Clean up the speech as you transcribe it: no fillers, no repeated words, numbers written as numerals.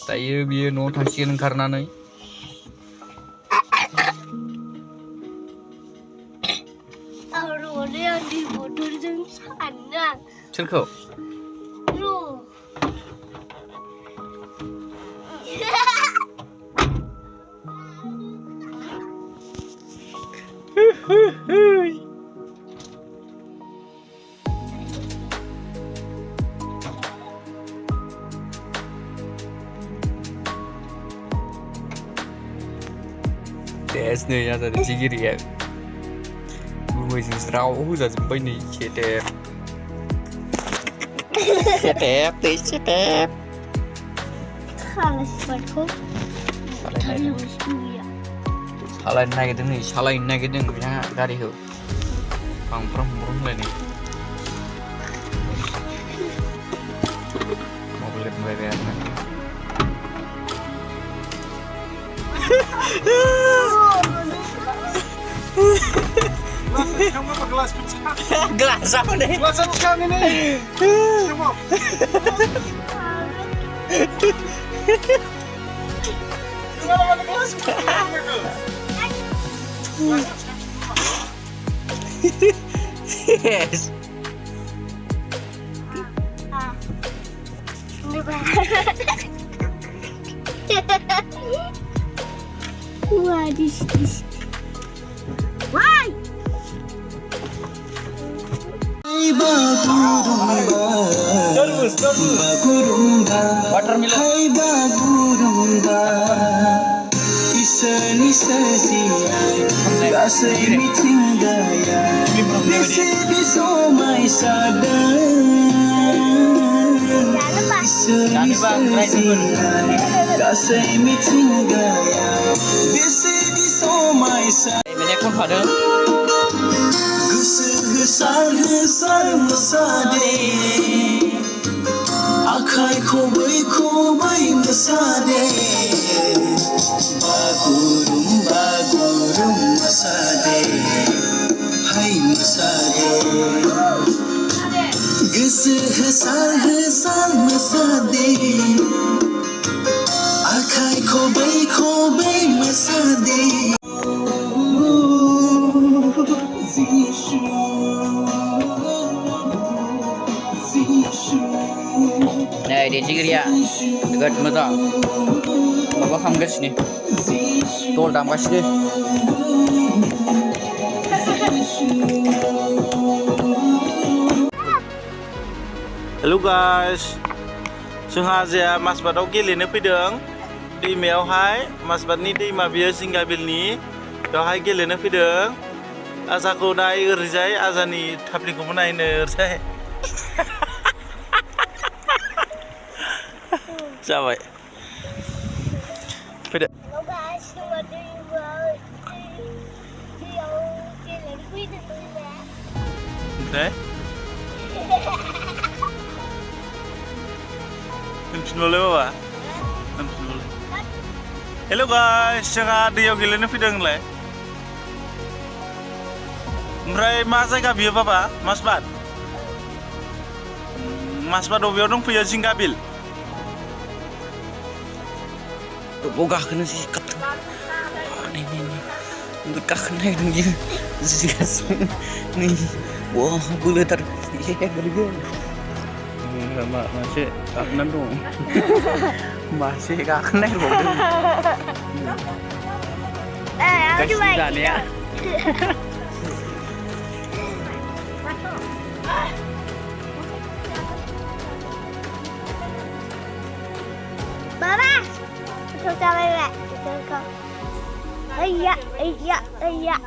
दायो बियो न'आव थांसिगोन ओंखारनानै सोरखौ Des nih ada di kiri ya. Gue sih serau udah sampai nih cetep. Cetep. Kalau sepatu, Salahin naik itu nih punya gari tuh. Pangprong lah nih. Mobil itu bayar nanti. Kamu apa gelas pecah? Gelas apa nih? Gelas pecah ini. Kamu. Kenapa ada gelas pecah? Yes. Wah, dis. Why? Ini pun pada Hesar mesade Akai kobai mesade Bagurum mesade Hai mesade Gese hesar mesade Akai kobai mesade Nah, di kiri ya, dekat mata. Bapak hamgas nih. Tol dampas deh. Hello guys. जोंहा जे मासबादाव गेलेनो फैदों दैमायावहाय मासबादनि दैमा बियो जिंगाबिलनि बेवहाय गेलेनो फैदों आजाखौ नाय ओरैजाय आजानि थाफ्लिखौबो नायनो ओरैजाय जाबाय फैदो ओमफ्राय होनफिनबावलाय बाबा होनफिनबावलाय हेल' गाइस जोंहा दैयाव गेलेनो फैदों होनलाय ओमफ्राय मा जायगा बियो बाबा मासबाद बबेयाव दंफैयो जिंगाबिल Bố gakhana sih kat. Ini gakhana ini sih nih. Wah, boleh tar. Iya, boleh. Masih gakhana dong. Masih gakhana dong. aku juga. ya. Baba. Tôi sao đây vậy? Tôi không. Ây da.